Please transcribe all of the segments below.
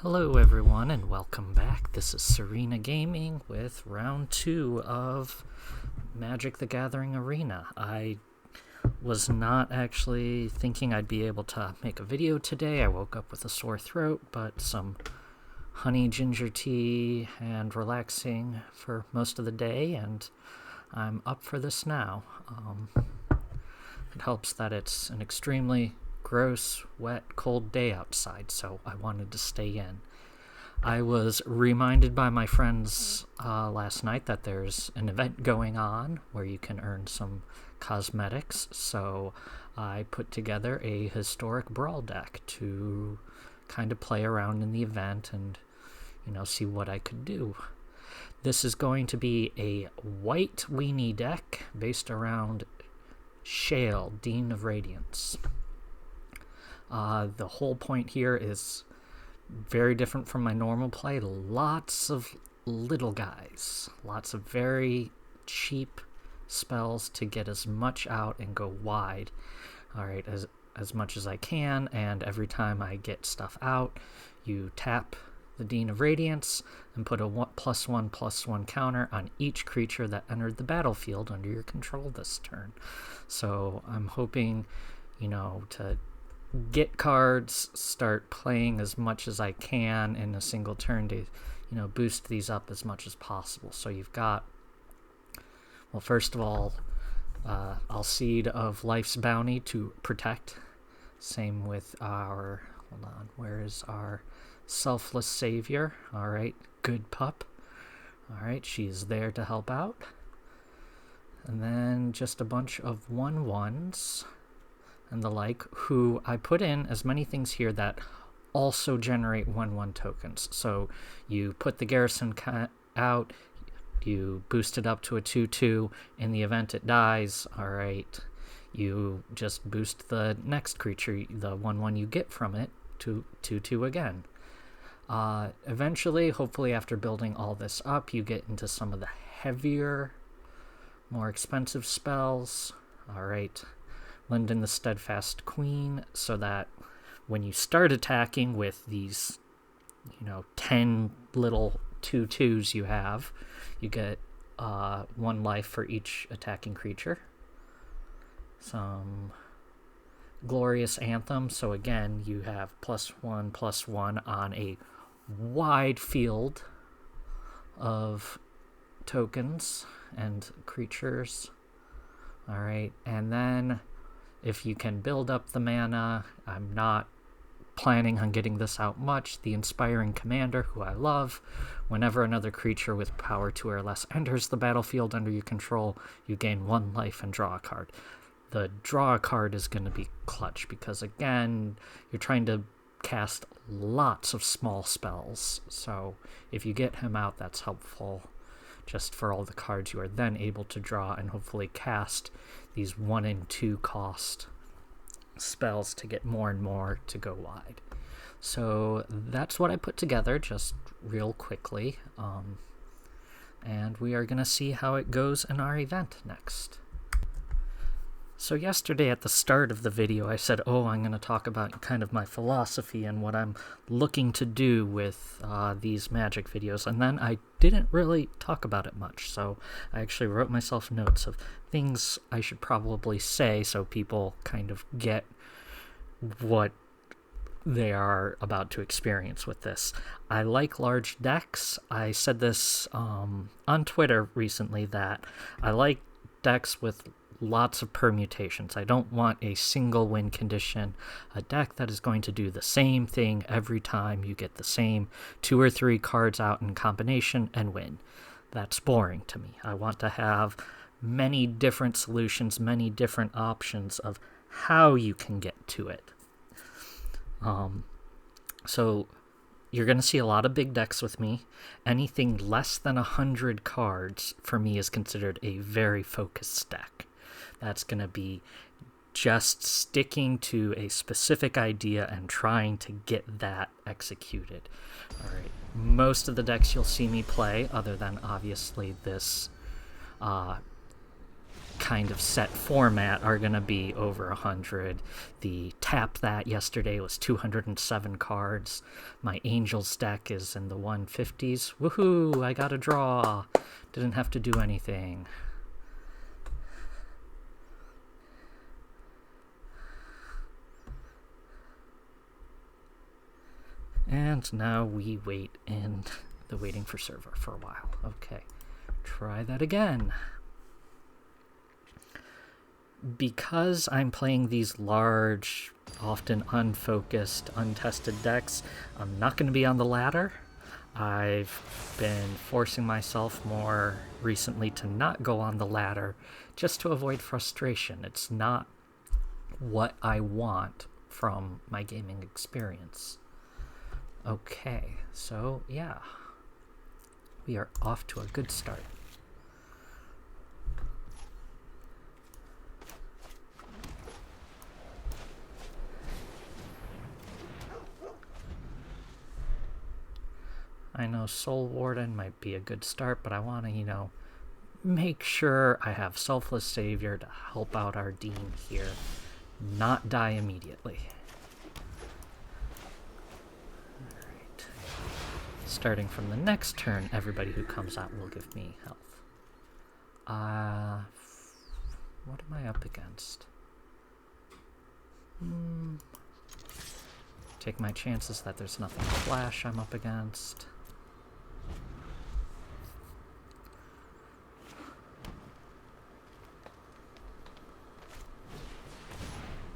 Hello everyone and welcome back. This is Serena Gaming with round 2 of Magic the Gathering Arena. I was not actually thinking I'd be able to make a video today. I woke up with a sore throat, but some honey ginger tea and relaxing for most of the day, and I'm up for this now. It helps that it's an extremely gross, wet, cold day outside, so I wanted to stay in. I was reminded by my friends last night that there's an event going on where you can earn some cosmetics, so I put together a Historic Brawl deck to kind of play around in the event and, see what I could do. This is going to be a white weenie deck based around Shale, Dean of Radiance. The whole point here is very different from my normal play. Lots of little guys. Lots of very cheap spells to get as much out and go wide. Alright, as much as I can, and every time I get stuff out, you tap the Dean of Radiance and put a +1/+1 counter on each creature that entered the battlefield under your control this turn. So I'm hoping, to get cards, start playing as much as I can in a single turn to, boost these up as much as possible. So you've got, well, first of all, Alseid of Life's Bounty to protect. Same with our, hold on, where is our Selfless Savior? Alright, good pup. Alright, she's there to help out. And then just a bunch of 1/1s and the like, who I put in as many things here that also generate 1/1 tokens. So you put the garrison out, you boost it up to a 2/2. In the event it dies, alright, you just boost the next creature, the 1/1 you get from it, to 2/2 again. Eventually, hopefully after building all this up, you get into some of the heavier, more expensive spells. Alright, Linden the Steadfast Queen, so that when you start attacking with these, 10 little 2/2s you have, you get 1 life for each attacking creature. Some Glorious Anthem, so again, you have +1/+1 on a wide field of tokens and creatures. Alright, and then if you can build up the mana, I'm not planning on getting this out much, the Inspiring Commander, who I love. Whenever another creature with power 2 or less enters the battlefield under your control, you gain 1 life and draw a card. The draw a card is going to be clutch because, again, you're trying to cast lots of small spells. So if you get him out, that's helpful just for all the cards you are then able to draw and hopefully cast these 1 and 2 cost spells to get more and more to go wide. So that's what I put together just real quickly. And we are going to see how it goes in our event next. So yesterday at the start of the video, I said, I'm going to talk about kind of my philosophy and what I'm looking to do with these Magic videos, and then I didn't really talk about it much, so I actually wrote myself notes of things I should probably say so people kind of get what they are about to experience with this. I like large decks. I said this on Twitter recently that I like decks with lots of permutations. I don't want a single win condition, a deck that is going to do the same thing every time you get the same 2 or 3 cards out in combination and win. That's boring to me. I want to have many different solutions, many different options of how you can get to it. So you're going to see a lot of big decks with me. Anything less than 100 cards for me is considered a very focused deck. That's going to be just sticking to a specific idea and trying to get that executed. All right. Most of the decks you'll see me play, other than obviously this kind of set format are going to be over 100. The Tap That yesterday was 207 cards. My Angels deck is in the 150s. Woohoo! I got a draw. Didn't have to do anything. And now we wait in the waiting for server for a while. Okay, try that again. Because I'm playing these large, often unfocused, untested decks, I'm not going to be on the ladder. I've been forcing myself more recently to not go on the ladder just to avoid frustration. It's not what I want from my gaming experience. Okay, so yeah, we are off to a good start. I know Soul Warden might be a good start, but I want to, make sure I have Selfless Savior to help out our Dean here, not die immediately. Alright. Starting from the next turn, everybody who comes out will give me health. What am I up against? Take my chances that there's nothing flash I'm up against.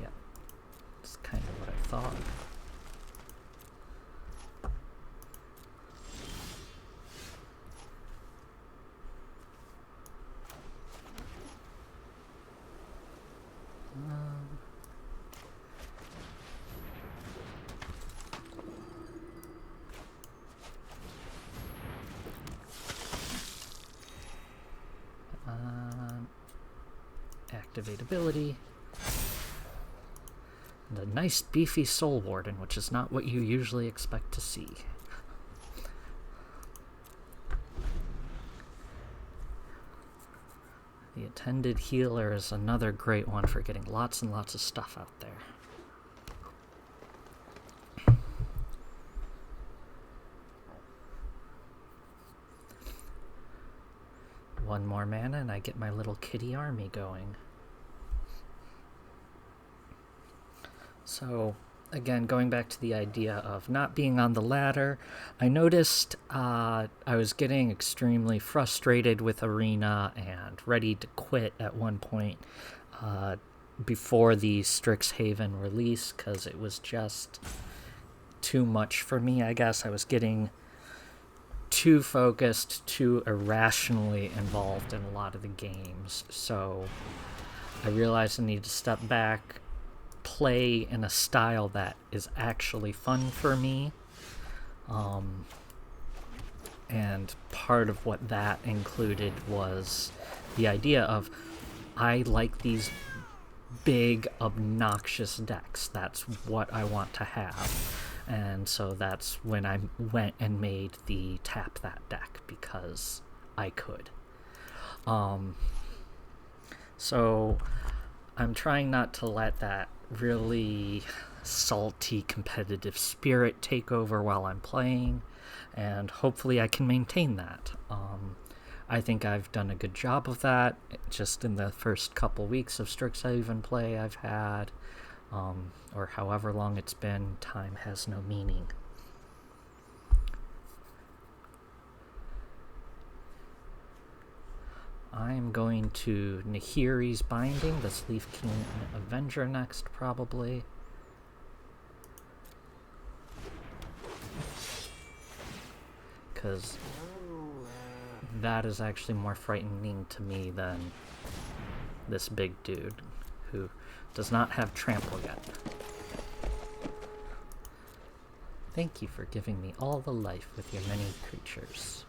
Yeah, it's kind of what I thought. Activate ability. And a nice beefy Soul Warden, which is not what you usually expect to see. The Attended Healer is another great one for getting lots and lots of stuff out there. One more mana and I get my little kitty army going. So, again, going back to the idea of not being on the ladder, I noticed I was getting extremely frustrated with Arena and ready to quit at one point before the Strixhaven release, because it was just too much for me, I guess. I was getting too focused, too irrationally involved in a lot of the games. So I realized I need to step back, play in a style that is actually fun for me. And part of what that included was the idea of, I like these big, obnoxious decks. That's what I want to have. And so that's when I went and made the Tap That deck, because I could. So I'm trying not to let that really salty competitive spirit take over while I'm playing, and hopefully I can maintain that. I think I've done a good job of that just in the first couple weeks of Strixhaven play I've had. Or however long it's been. Time has no meaning. I'm going to Nahiri's Binding, the Leaf King Avenger next, probably. Because that is actually more frightening to me than this big dude, who does not have trample yet. Thank you for giving me all the life with your many creatures.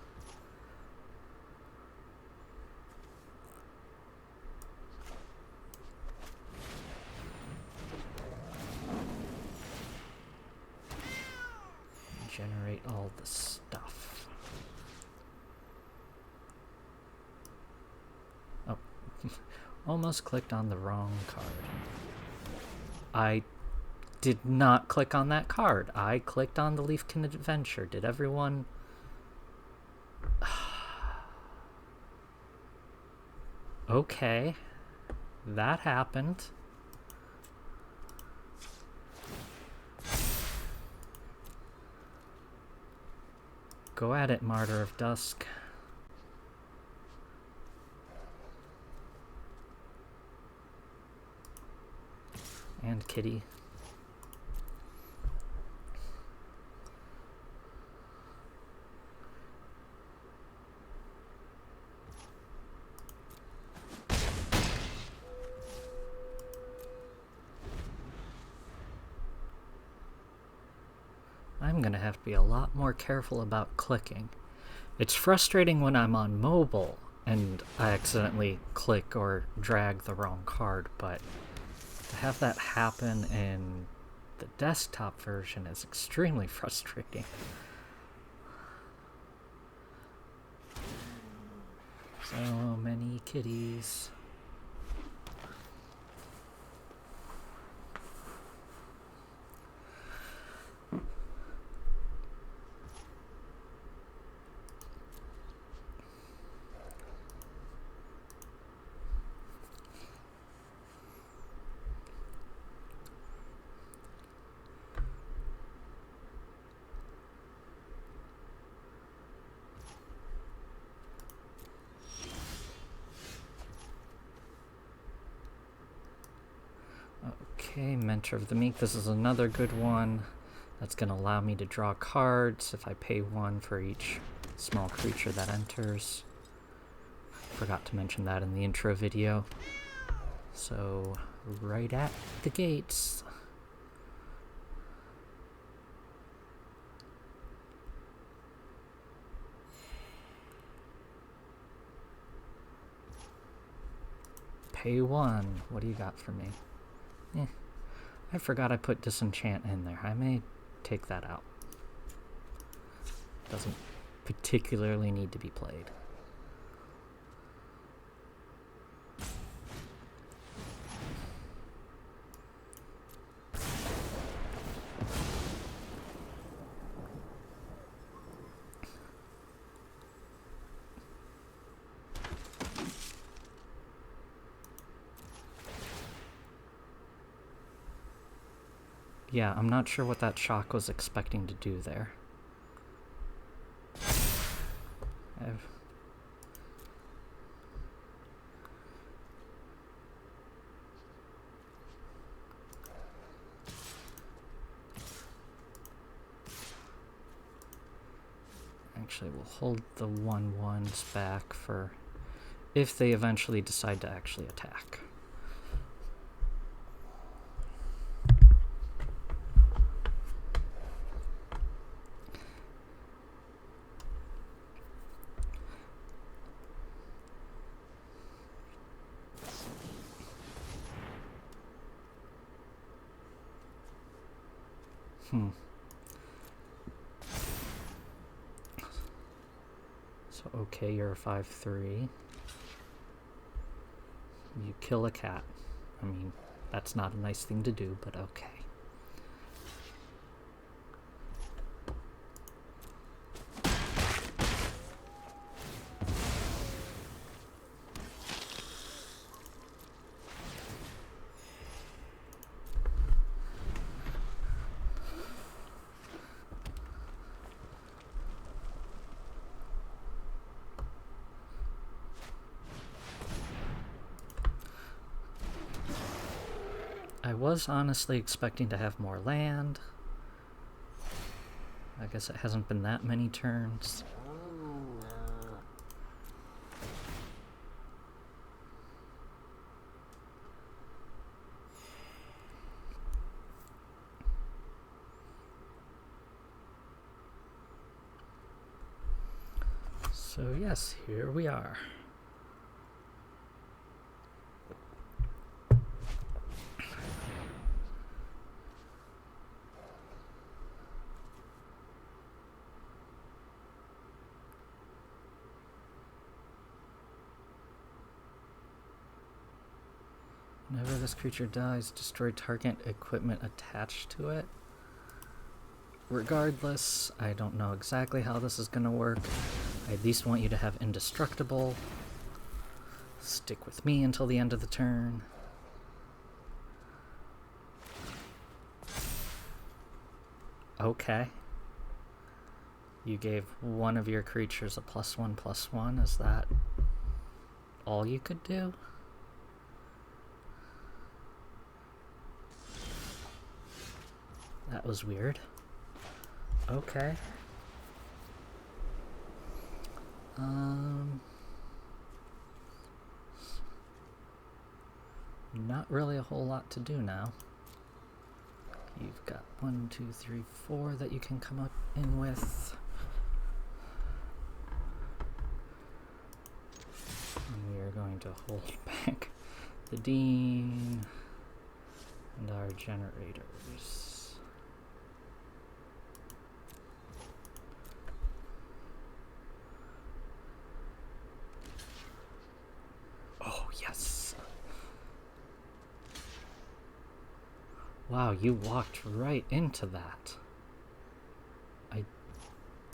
Generate all the stuff. Oh, Almost clicked on the wrong card. I did not click on that card. I clicked on the Leafkin Adventure. Did everyone... Okay. That happened. Go at it, Martyr of Dusk. And Kitty. I'm gonna have to be a lot more careful about clicking. It's frustrating when I'm on mobile and I accidentally click or drag the wrong card, but to have that happen in the desktop version is extremely frustrating. So many kitties. Okay, Mentor of the Meek. This is another good one. That's going to allow me to draw cards if I pay 1 for each small creature that enters. Forgot to mention that in the intro video. So, right at the gates. Pay 1. What do you got for me? I forgot I put Disenchant in there. I may take that out. Doesn't particularly need to be played. Yeah, I'm not sure what that shock was expecting to do there. Actually, we'll hold the 1/1s back for if they eventually decide to actually attack. So, okay, you're a 5/3. You kill a cat. I mean, that's not a nice thing to do, but okay. I was honestly expecting to have more land. I guess it hasn't been that many turns. So yes, here we are. Whenever this creature dies, destroy target equipment attached to it. Regardless, I don't know exactly how this is going to work. I at least want you to have indestructible. Stick with me until the end of the turn. Okay. You gave one of your creatures a +1/+1. Is that all you could do? That was weird. Okay. Not really a whole lot to do now. You've got 1, 2, 3, 4 that you can come up in with. And we are going to hold back the Dean and our generators. Oh, yes. Wow, you walked right into that. I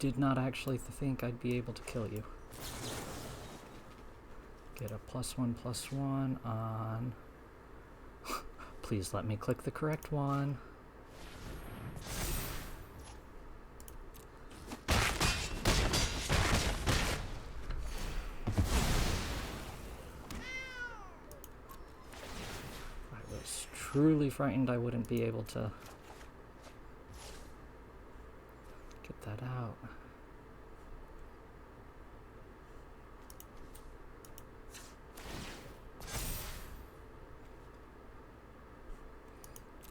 did not actually think I'd be able to kill you. Get a +1/+1 on... Please let me click the correct one. Truly frightened I wouldn't be able to get that out.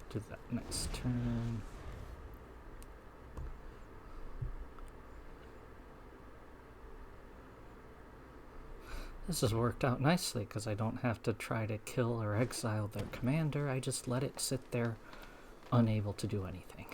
Do that next turn. This has worked out nicely because I don't have to try to kill or exile their commander. I just let it sit there, unable to do anything.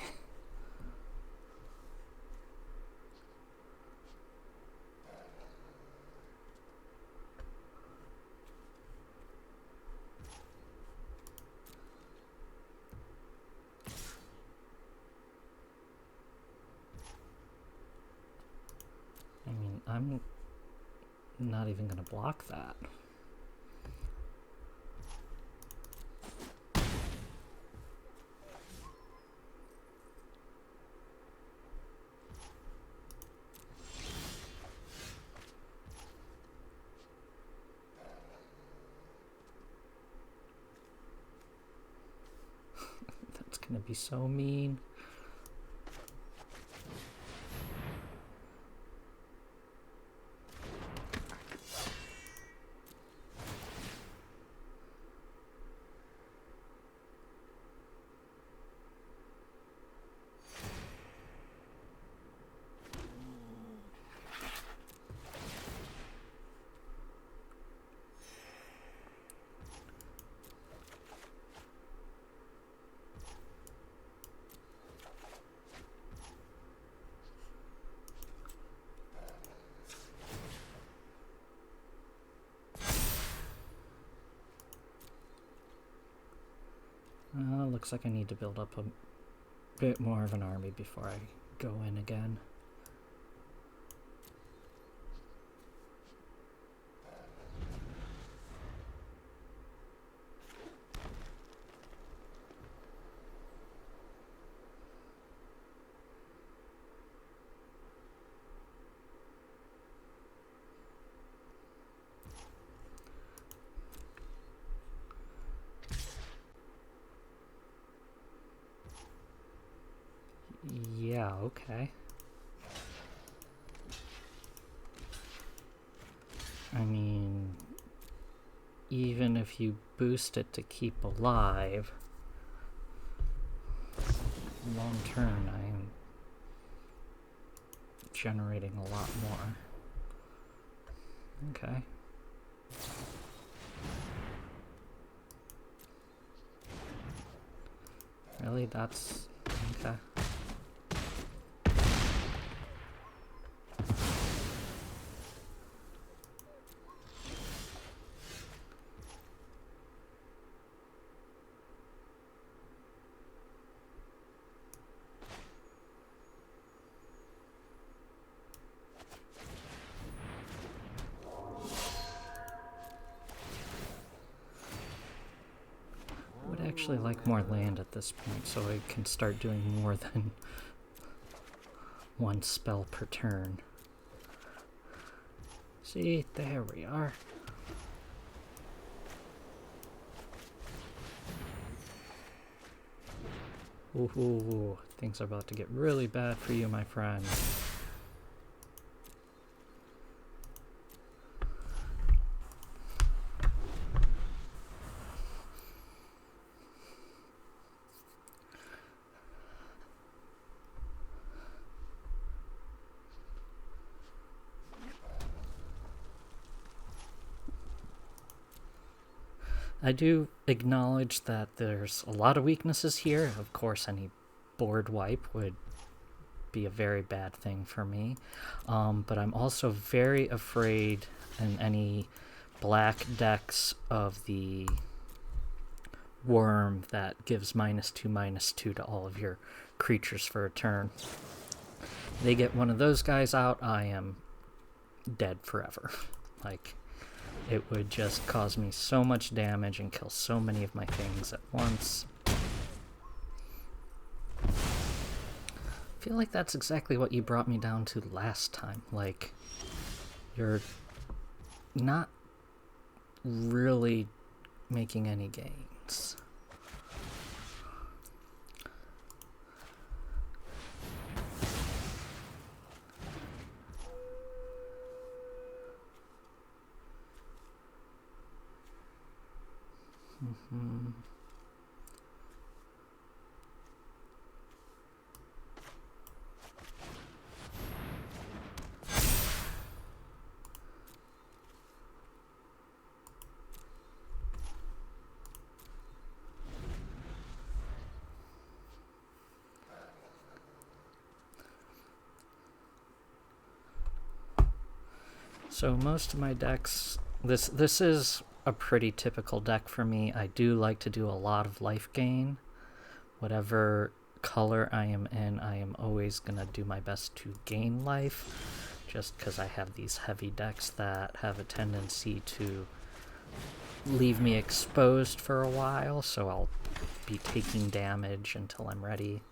I mean, I'm not even going to block that. That's going to be so mean. Looks like I need to build up a bit more of an army before I go in again. Yeah, okay. I mean, even if you boost it to keep alive, long term I am generating a lot more. Okay. Really? That's... okay. actually like more land at this point, so I can start doing more than one spell per turn. See, there we are. Ooh, things are about to get really bad for you, my friend. I do acknowledge that there's a lot of weaknesses here. Of course, any board wipe would be a very bad thing for me. But I'm also very afraid in any black decks of the worm that gives -2/-2 to all of your creatures for a turn. They get one of those guys out, I am dead forever. Like, it would just cause me so much damage and kill so many of my things at once. I feel like that's exactly what you brought me down to last time. Like, you're not really making any gains. So most of my decks, this is a pretty typical deck for me. I do like to do a lot of life gain. Whatever color I am in, I am always going to do my best to gain life, just because I have these heavy decks that have a tendency to leave me exposed for a while, so I'll be taking damage until I'm ready.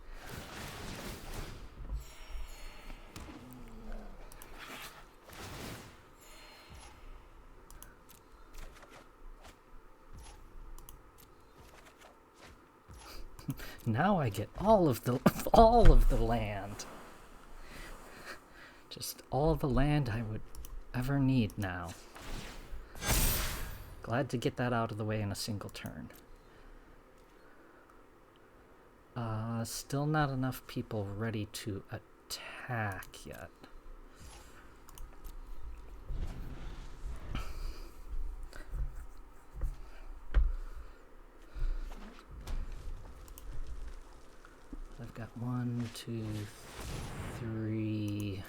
Now I get all of the land. Just all the land I would ever need now. Glad to get that out of the way in a single turn. Still not enough people ready to attack yet. I've got 1, 2, 3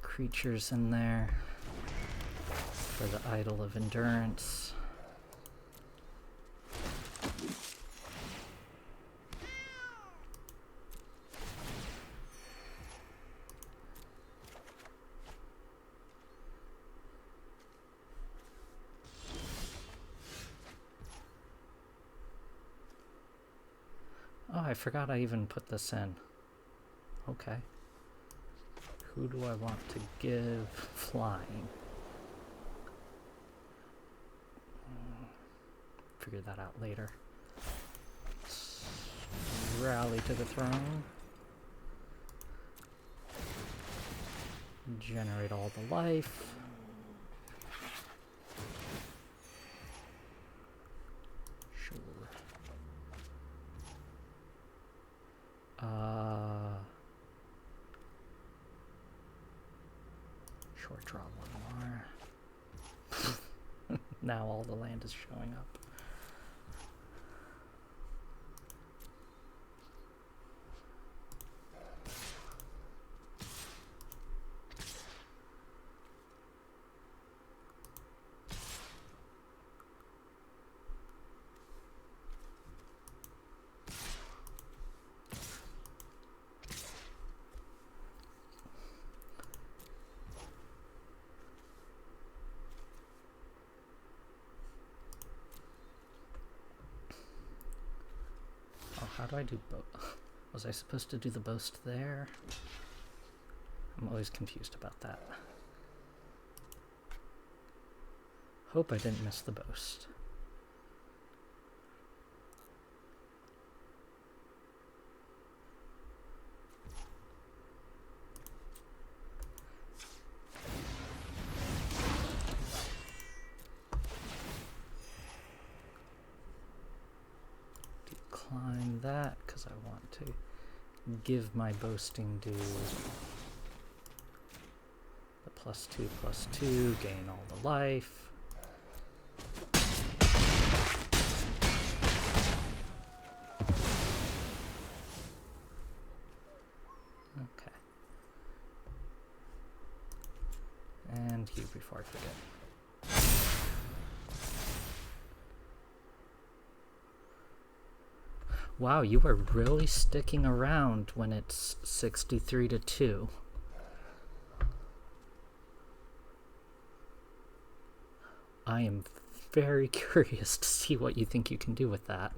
creatures in there for the Idol of Endurance. Oh, I forgot I even put this in. Okay. Who do I want to give flying? Figure that out later. Let's rally to the throne. Generate all the life. Sure. Short draw one more. Now all the land is showing up. How do I do both? Was I supposed to do the boast there? I'm always confused about that. Hope I didn't miss the boast. Decline that because I want to give my boasting due. The +2/+2, gain all the life. Okay. And you before I forget. Wow, you are really sticking around when it's 63-2. I am very curious to see what you think you can do with that.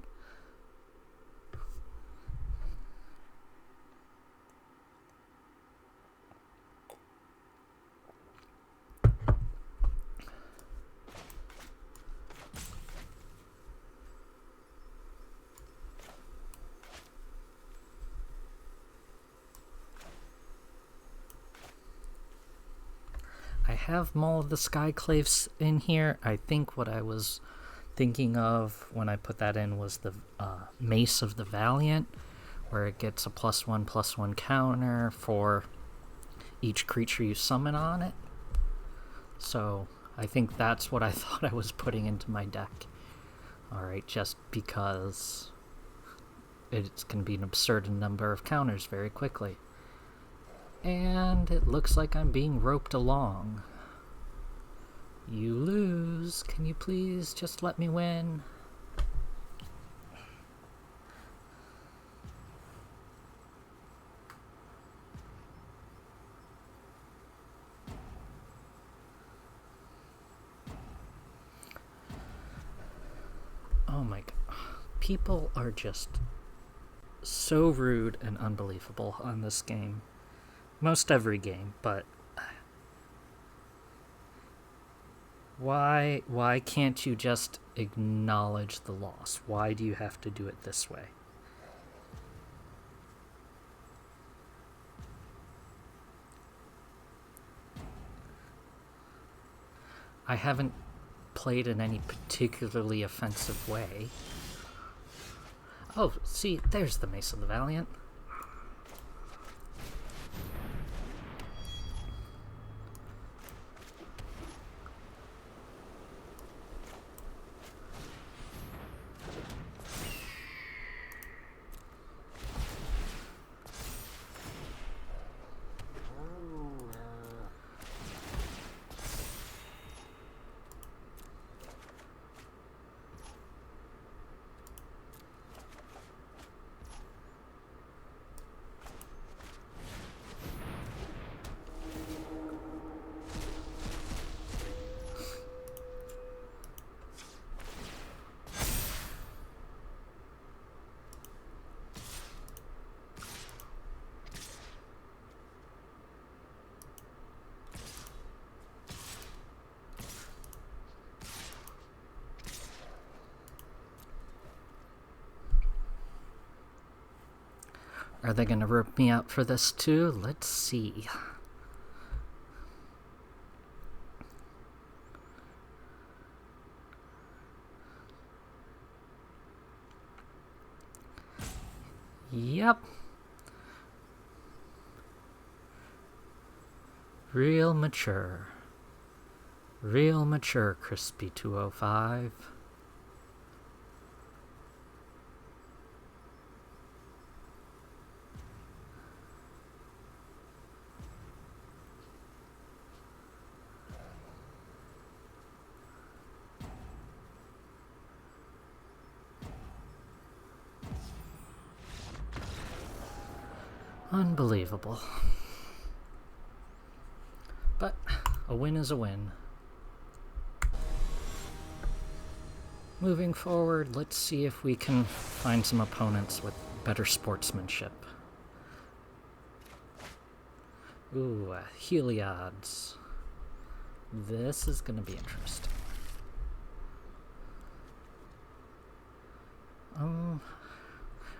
I have Maul of the Skyclaves in here. I think what I was thinking of when I put that in was the Mace of the Valiant, where it gets a +1/+1 counter for each creature you summon on it. So I think that's what I thought I was putting into my deck. Alright, just because it's going to be an absurd number of counters very quickly. And it looks like I'm being roped along. You lose. Can you please just let me win? Oh my god. People are just so rude and unbelievable on this game. Most every game, but why can't you just acknowledge the loss? Why do you have to do it this way? I haven't played in any particularly offensive way. Oh, see, there's the Mace of the Valiant. Are they going to rip me out for this too? Let's see. Yep. Real mature. Real mature, Crispy 205. Unbelievable. But a win is a win. Moving forward, let's see if we can find some opponents with better sportsmanship. Ooh, Heliod's. This is gonna be interesting.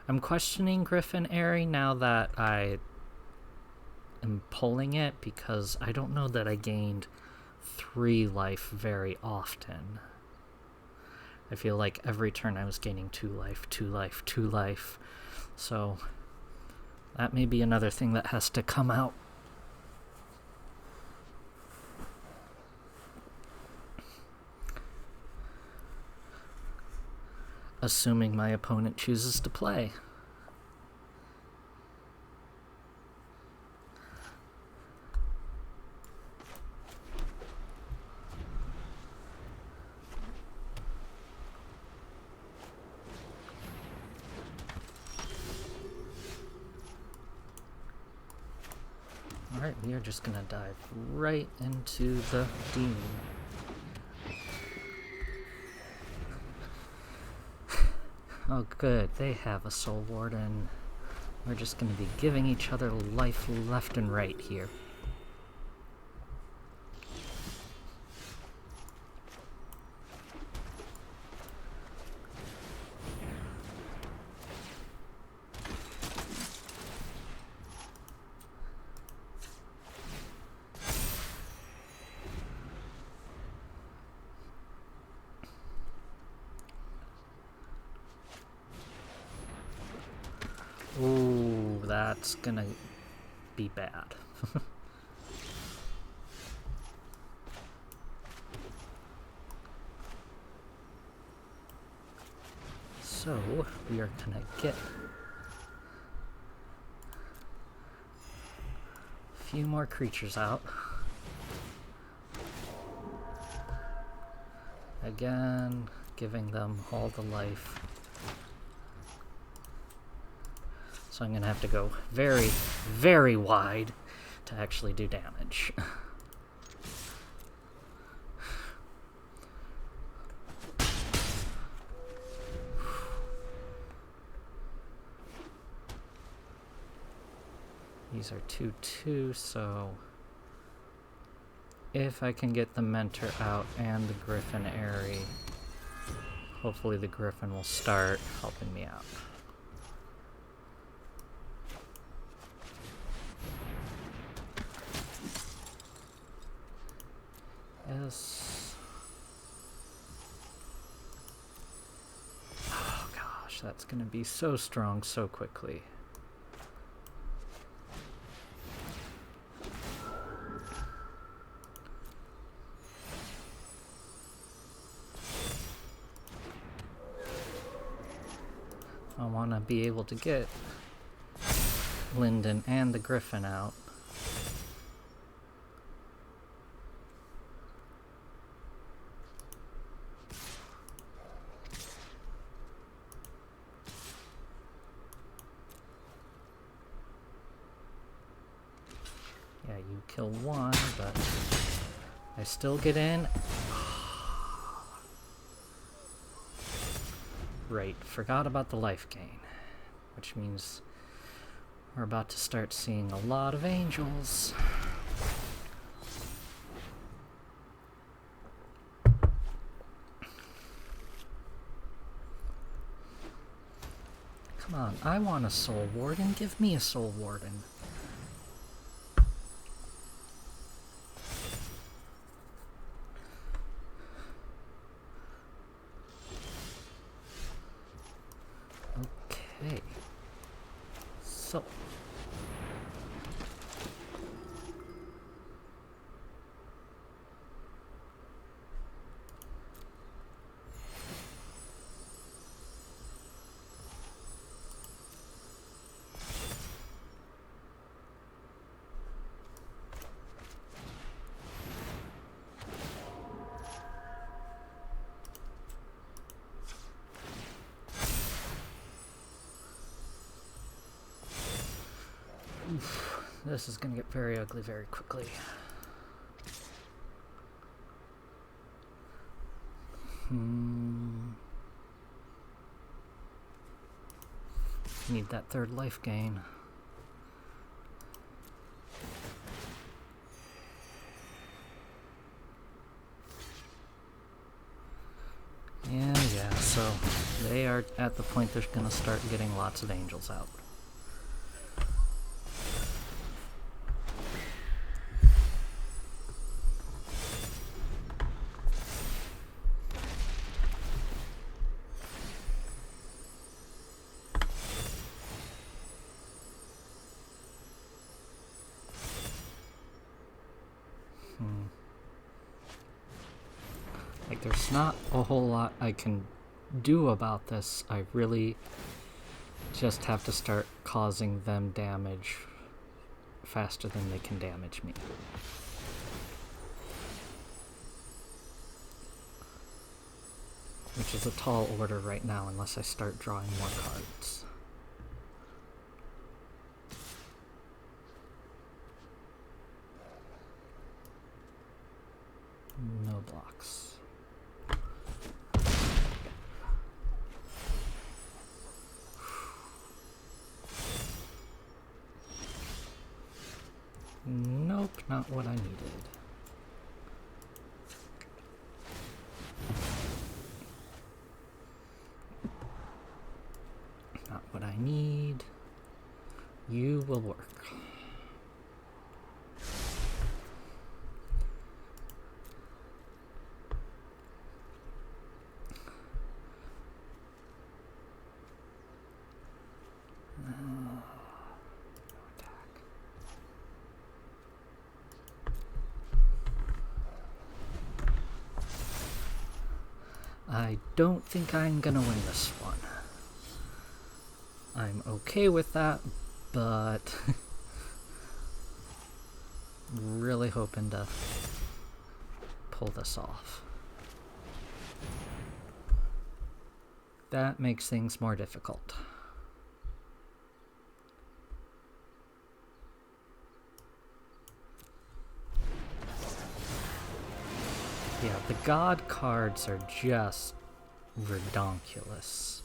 I'm questioning Griffin Airy now that I am pulling it, because I don't know that I gained 3 life very often. I feel like every turn I was gaining 2 life, 2 life, 2 life. So that may be another thing that has to come out. Assuming my opponent chooses to play. Alright, we are just gonna dive right into the demon. Oh good, they have a Soul Warden. We're just gonna be giving each other life left and right here. Ooh, that's gonna be bad. So, we are gonna get a few more creatures out. Again, giving them all the life. So I'm gonna have to go very, very wide to actually do damage. These are 2/2, so if I can get the Mentor out and the Griffin Airy, hopefully the Griffin will start helping me out. Yes. Oh gosh, that's gonna be so strong so quickly. I want to be able to get Lyndon and the Griffin out. Yeah, you kill one, but I still get in. Right, forgot about the life gain, which means we're about to start seeing a lot of angels. Come on, I want a Soul Warden. Give me a Soul Warden. Okay. So. Oof, this is gonna get very ugly very quickly. Need that third life gain. Yeah, so they are at the point they're gonna start getting lots of angels out. Like, there's not a whole lot I can do about this. I really just have to start causing them damage faster than they can damage me. Which is a tall order right now, unless I start drawing more cards. No blocks. Nope, not what I needed. Not what I need. You will work. I don't think I'm gonna win this one. I'm okay with that, but really hoping to pull this off. That makes things more difficult. Yeah, the god cards are just redonkulous.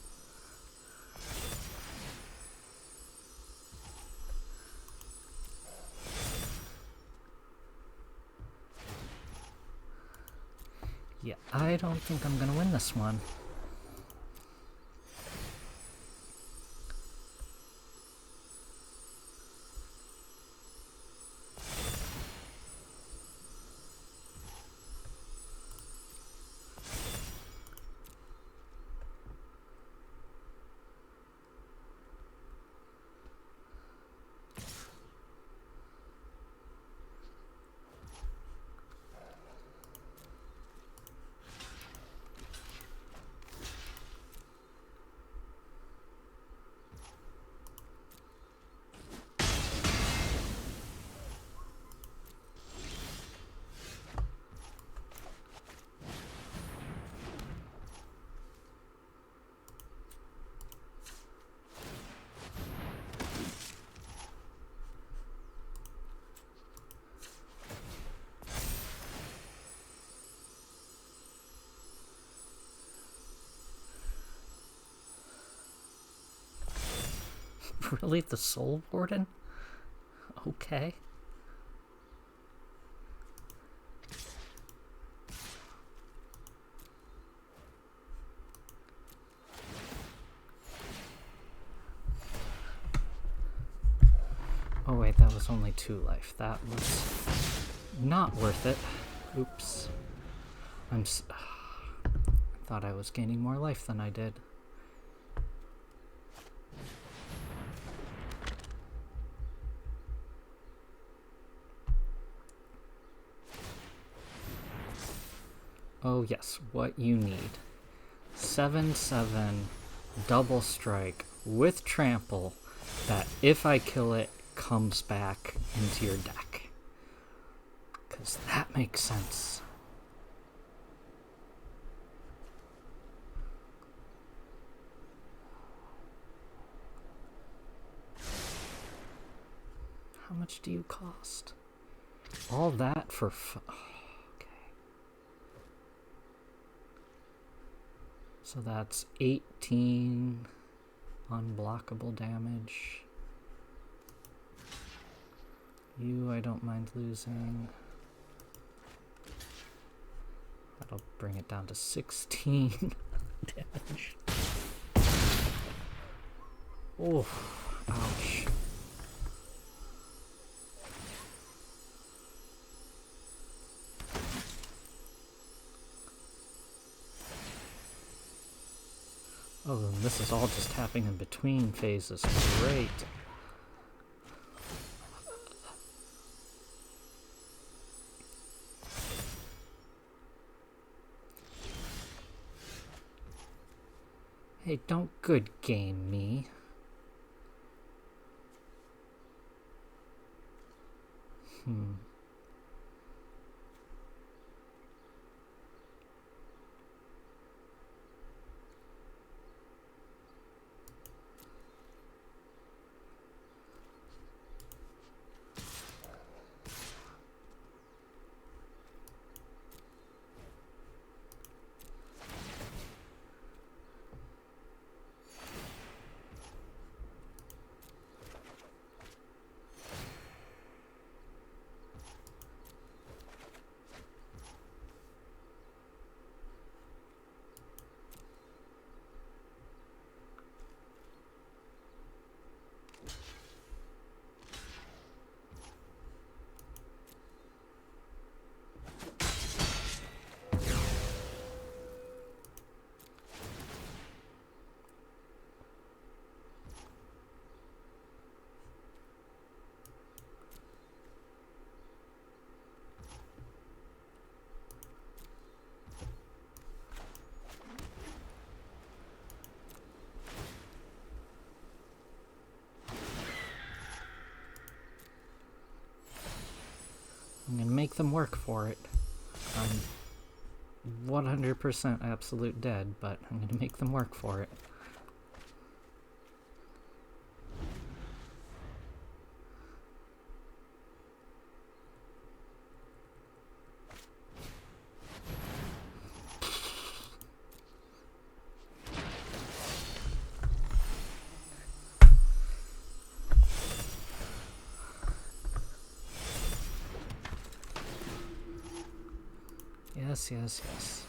Yeah, I don't think I'm gonna win this one. Really? The Soul Warden? Okay. Oh wait, that was only 2 life. That was not worth it. Oops. I thought I was gaining more life than I did. Oh yes, what you need. 7/7 double strike with trample that if I kill it comes back into your deck. 'Cause that makes sense. How much do you cost? All that for so that's 18. Unblockable damage. You, I don't mind losing. That'll bring it down to 16 damage. Oh, ouch. Oh, and this is all just happening in between phases. Great. Hey, don't good game me. I'm gonna make them work for it. I'm 100% absolute dead, but I'm gonna make them work for it. Yes, yes, yes.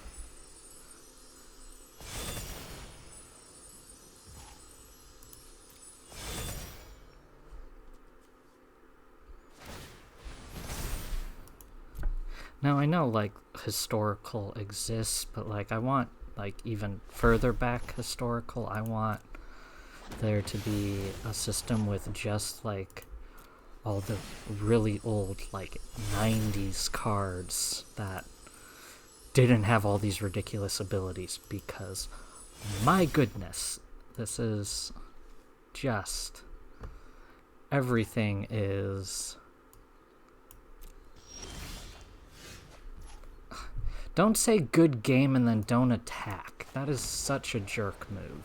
Now I know, like, historical exists, but, like, I want, like, even further back historical. I want there to be a system with just, like, all the really old, like, 90s cards that didn't have all these ridiculous abilities, because my goodness, this is just everything is. Don't say good game and then don't attack. That is such a jerk move.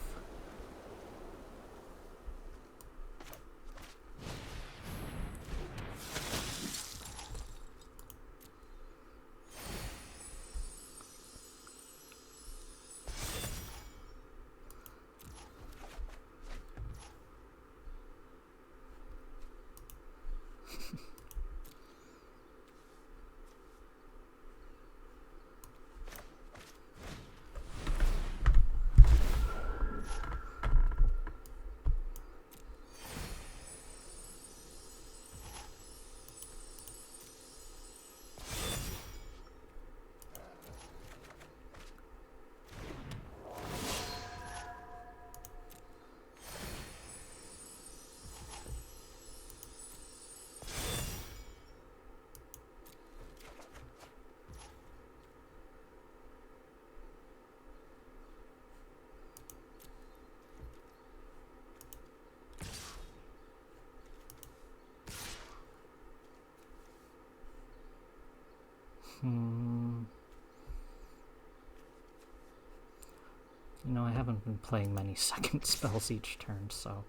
You know, I haven't been playing many second spells each turn, so.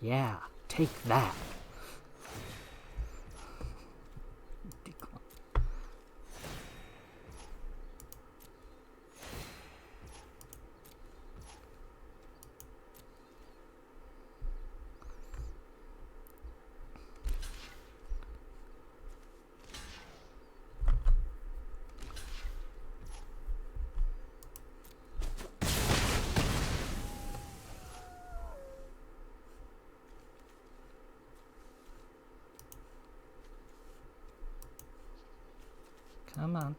Yeah, take that. Decline. Come on.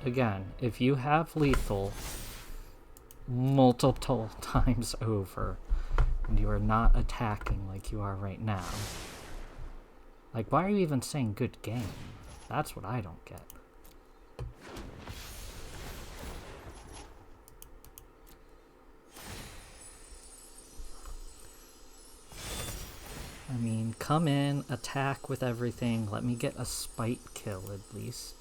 Again, if you have lethal multiple times over and you are not attacking like you are right now, like, why are you even saying good game? That's what I don't get. I mean, come in, attack with everything, let me get a spite kill at least.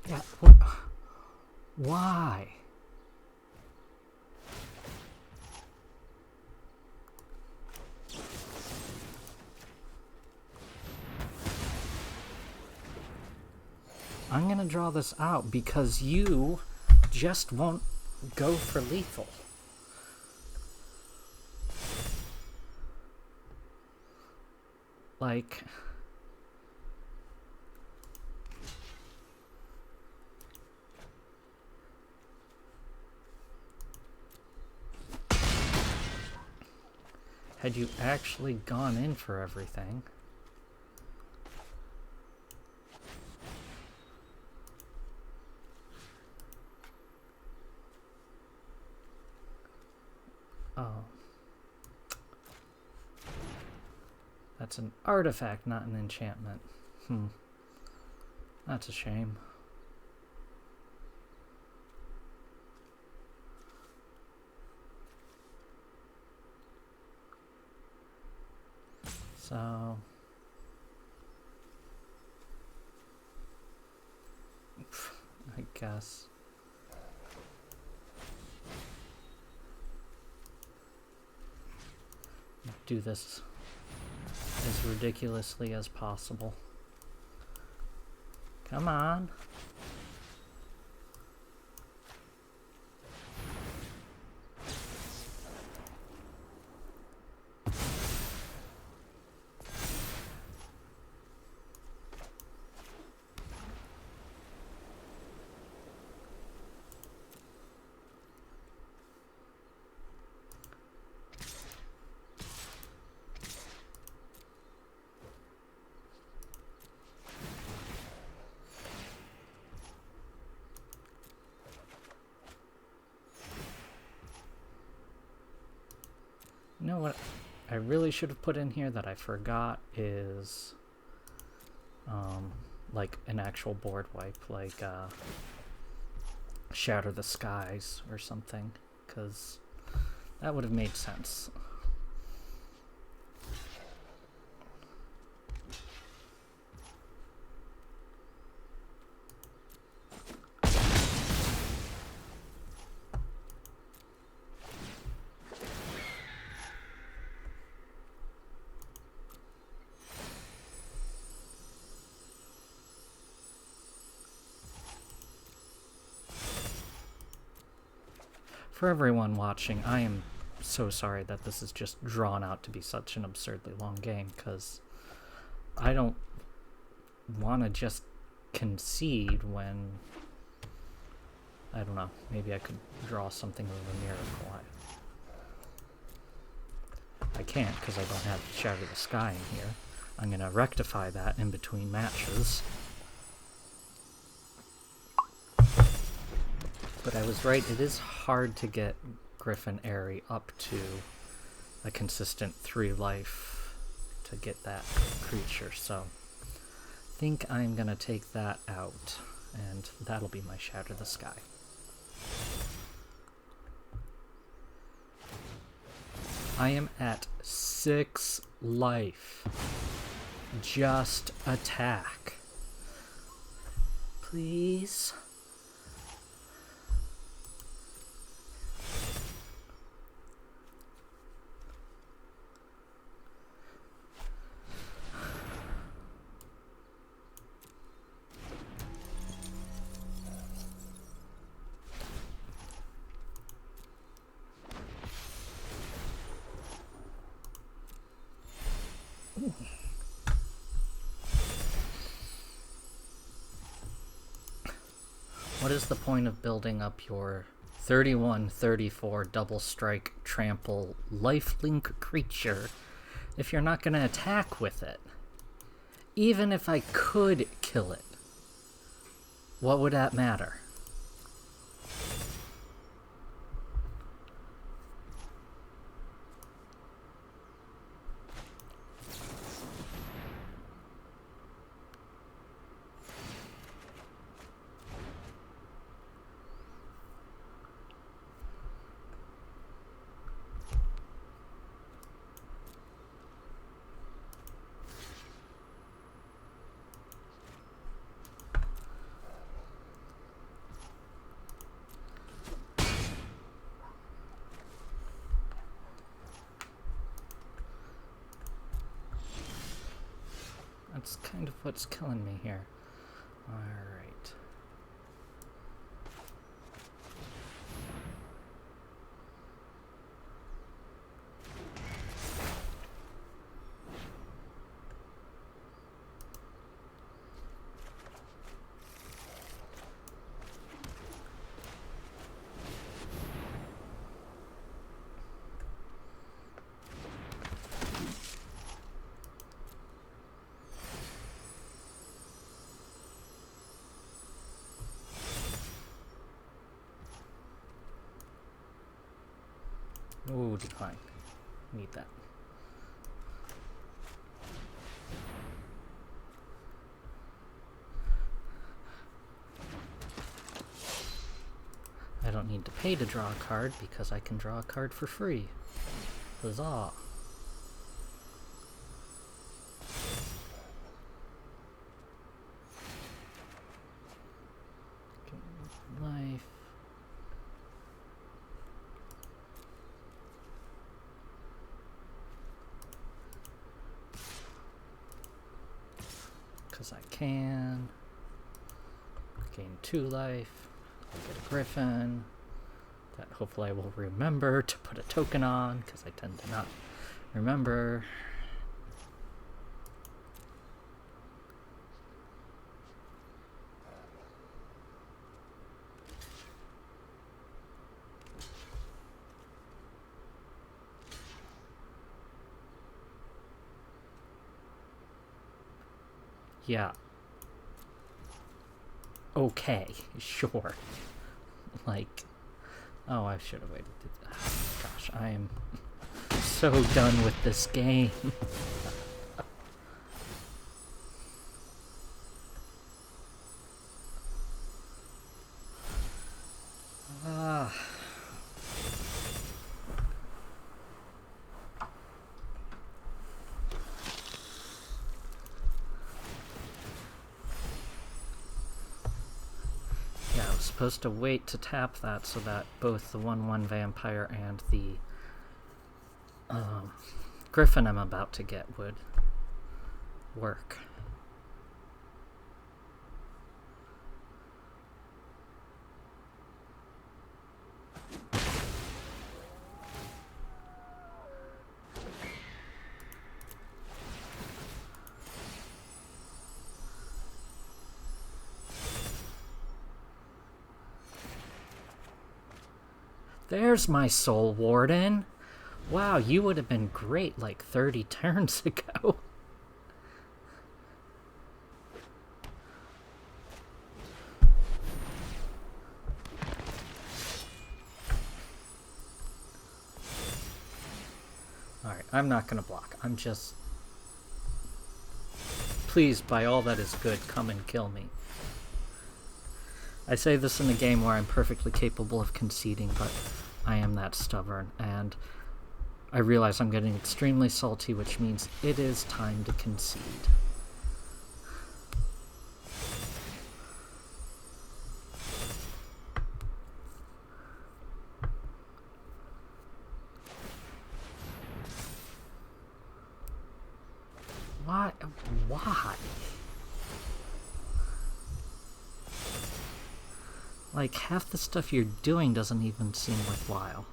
Yeah, why? I'm gonna draw this out because you just won't go for lethal. Like... had you actually gone in for everything... Oh. That's an artifact, not an enchantment. That's a shame. So... I guess... do this as ridiculously as possible. Come on. You know what I really should have put in here that I forgot is like an actual board wipe, like Shatter the Skies or something, because that would have made sense. For everyone watching, I am so sorry that this is just drawn out to be such an absurdly long game, because I don't want to just concede when, I don't know, maybe I could draw something of a miracle. I can't because I don't have Shatter the Sky in here. I'm going to rectify that in between matches. But I was right, it is hard to get Griffin Airy up to a consistent 3 life to get that creature, so I think I'm going to take that out, and that'll be my Shatter the Sky. I am at 6 life. Just attack. Please. Ooh. What is the point of building up your 31-34 double strike trample lifelink creature if you're not going to attack with it? Even if I could kill it, what would that matter? That's kind of what's killing me here. Alright. Ooh, decline. Need that. I don't need to pay to draw a card because I can draw a card for free. Huzzah! Life. Because I can. Gain 2 life. I'll get a griffin. That hopefully I will remember to put a token on, because I tend to not remember. Yeah. Okay, sure. Like, oh, I should have waited. Gosh, I am so done with this game. Supposed to wait to tap that so that both the 1/1 vampire and the griffin I'm about to get would work. There's my Soul Warden. Wow, you would have been great like 30 turns ago. Alright, I'm not gonna block. I'm just... Please, by all that is good, come and kill me. I say this in a game where I'm perfectly capable of conceding, but I am that stubborn, and I realize I'm getting extremely salty, which means it is time to concede. Why? Why? Like, half the stuff you're doing doesn't even seem worthwhile.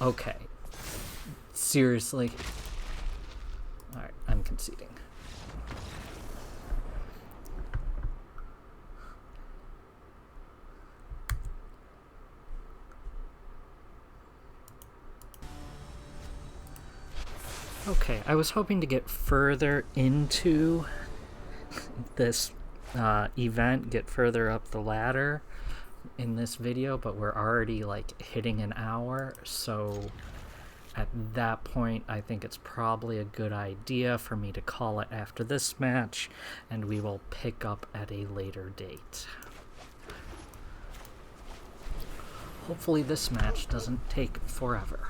Okay. Seriously? Alright, I'm conceding. Okay, I was hoping to get further into this event, get further up the ladder in this video, but we're already like hitting an hour, so at that point I think it's probably a good idea for me to call it after this match, and we will pick up at a later date. Hopefully this match doesn't take forever.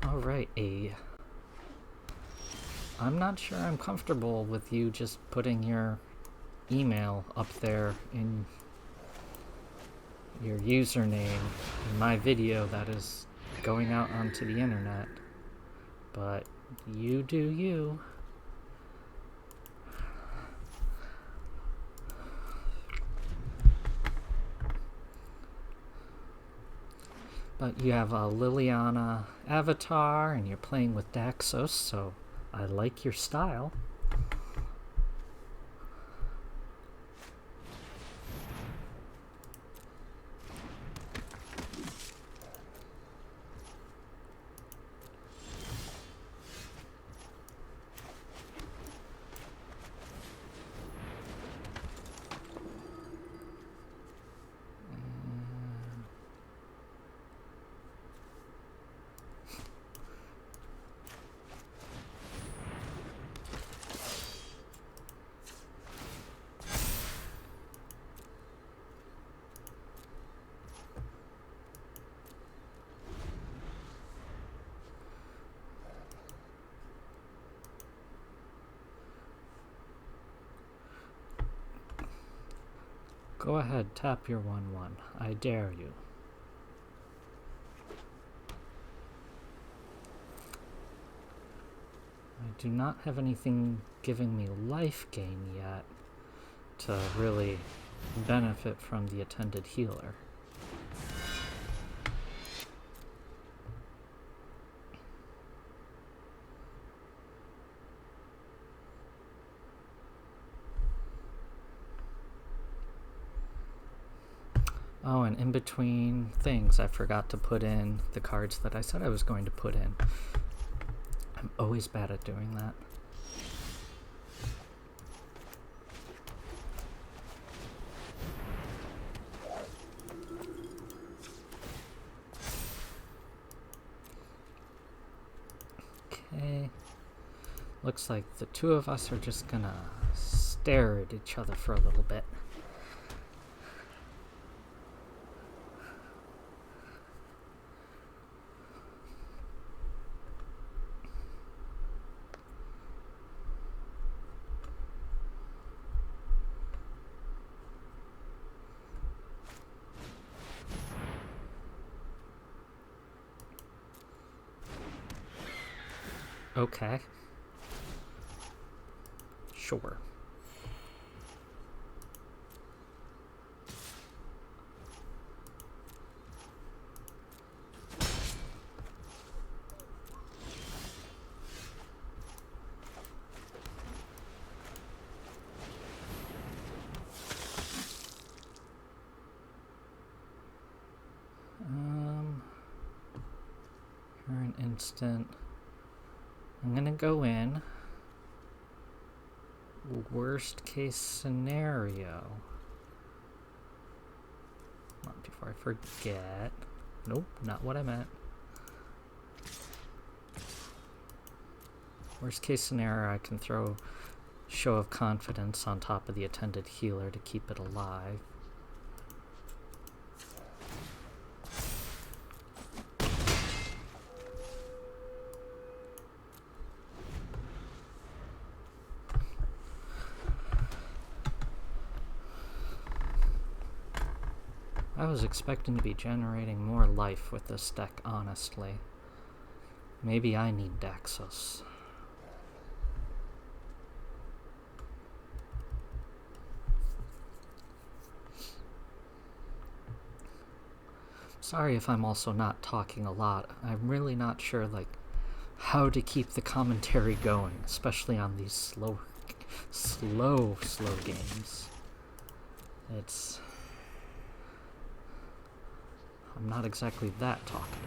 Alright, I'm not sure I'm comfortable with you just putting your email up there in your username in my video that is going out onto the internet. But you do you. But you have a Liliana avatar and you're playing with Daxos, so I like your style. Go ahead, tap your 1/1. I dare you. I do not have anything giving me life gain yet to really benefit from the attended healer. Oh, and in between things, I forgot to put in the cards that I said I was going to put in. I'm always bad at doing that. Okay. Looks like the two of us are just gonna stare at each other for a little bit. Okay. Sure. For an instant, I'm gonna go in. Worst case scenario. Come on, before I forget. Nope, not what I meant. Worst case scenario, I can throw Show of Confidence on top of the attended healer to keep it alive. I was expecting to be generating more life with this deck, honestly. Maybe I need Daxos. Sorry if I'm also not talking a lot. I'm really not sure, like, how to keep the commentary going, especially on these slow games. I'm not exactly that talkative.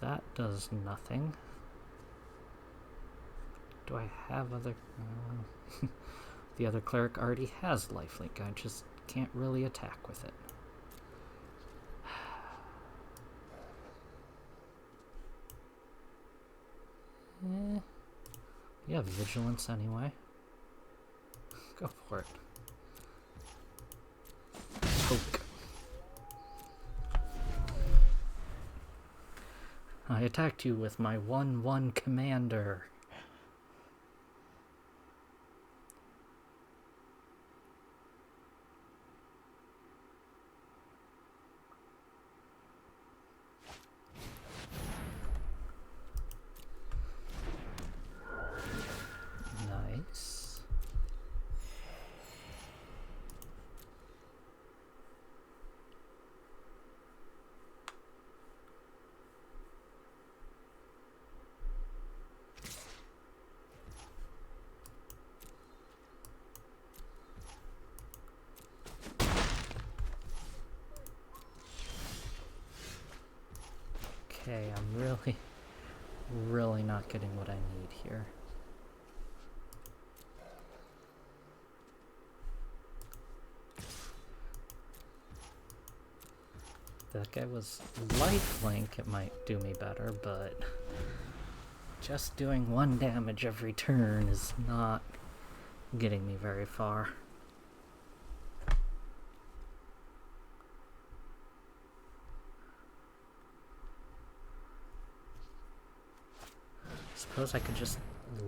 That does nothing. Do I have other... the other cleric already has lifelink. I just can't really attack with it. You have vigilance anyway. Go for it. Poke. I attacked you with my 1/1 commander. Nice. Okay, I'm really not getting what I need here. If that guy was lifelink, it might do me better, but just doing 1 damage every turn is not getting me very far. Suppose I could just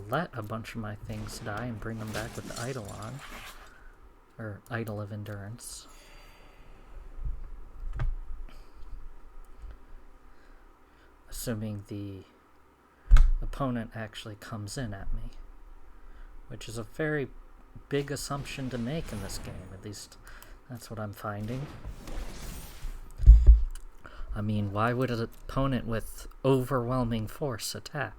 let a bunch of my things die and bring them back with the idol on. Or idol of endurance. Assuming the opponent actually comes in at me. Which is a very big assumption to make in this game, at least that's what I'm finding. I mean, why would an opponent with overwhelming force attack?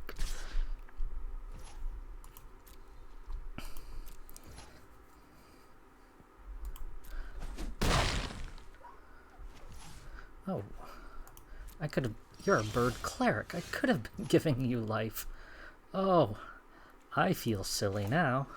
Oh, I could have... You're a bird cleric. I could have been giving you life. Oh, I feel silly now.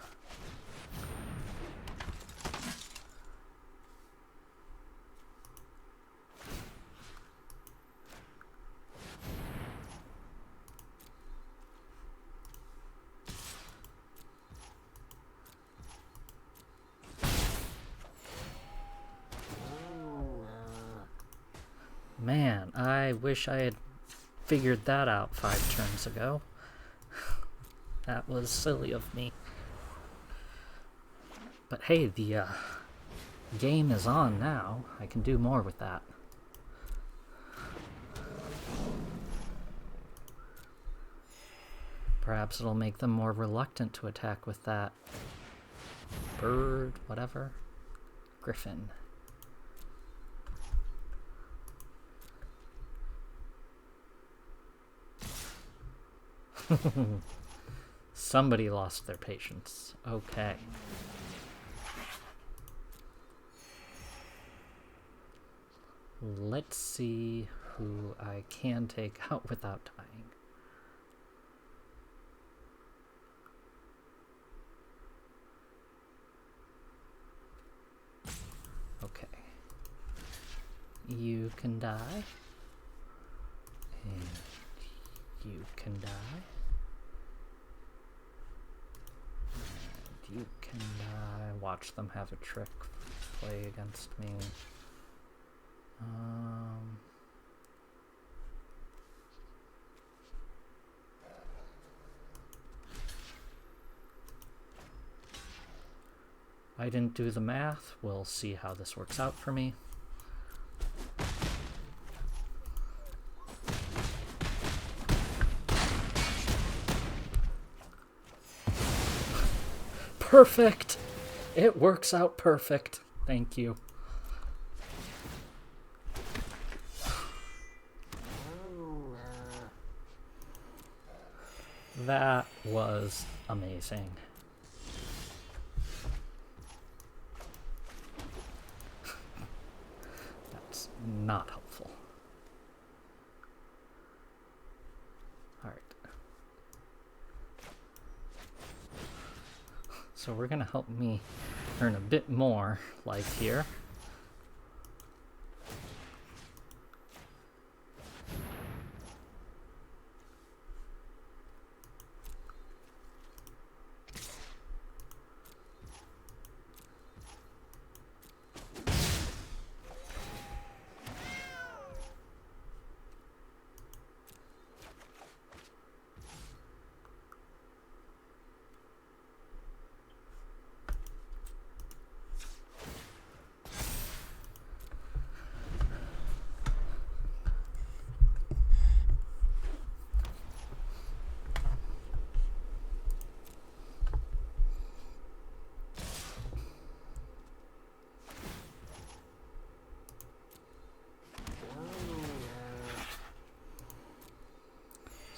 Man, I wish I had figured that out 5 turns ago. That was silly of me. But hey, the game is on now. I can do more with that. Perhaps it'll make them more reluctant to attack with that bird, whatever. Griffin. Somebody lost their patience. Okay. Let's see who I can take out without dying. Okay. You can die. And you can die. You can die. watch them have a trick play against me. I didn't do the math. We'll see how this works out for me. Perfect! It works out perfect. Thank you. That was amazing. That's not helpful. All right. So we're gonna help me earn a bit more life here.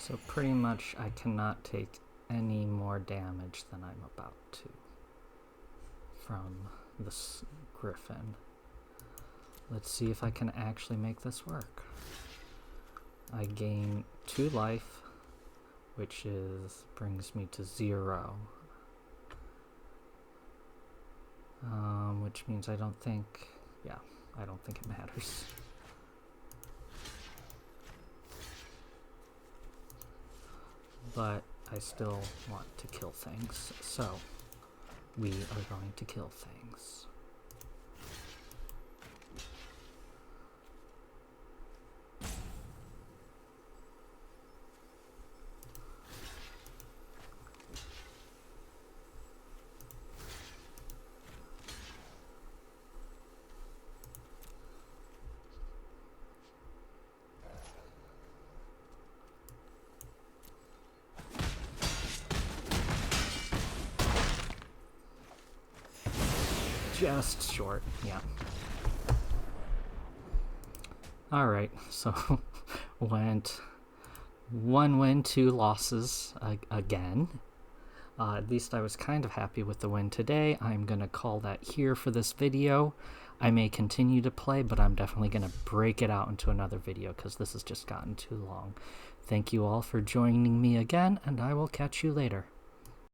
So pretty much I cannot take any more damage than I'm about to from this griffin. Let's see if I can actually make this work. I gain 2 life, which brings me to 0. Which means I don't think it matters. But I still want to kill things, so we are going to kill things. Just short, yeah. Alright, so went 1 win, 2 losses again. At least I was kind of happy with the win today. I'm going to call that here for this video. I may continue to play, but I'm definitely going to break it out into another video because this has just gotten too long. Thank you all for joining me again, and I will catch you later.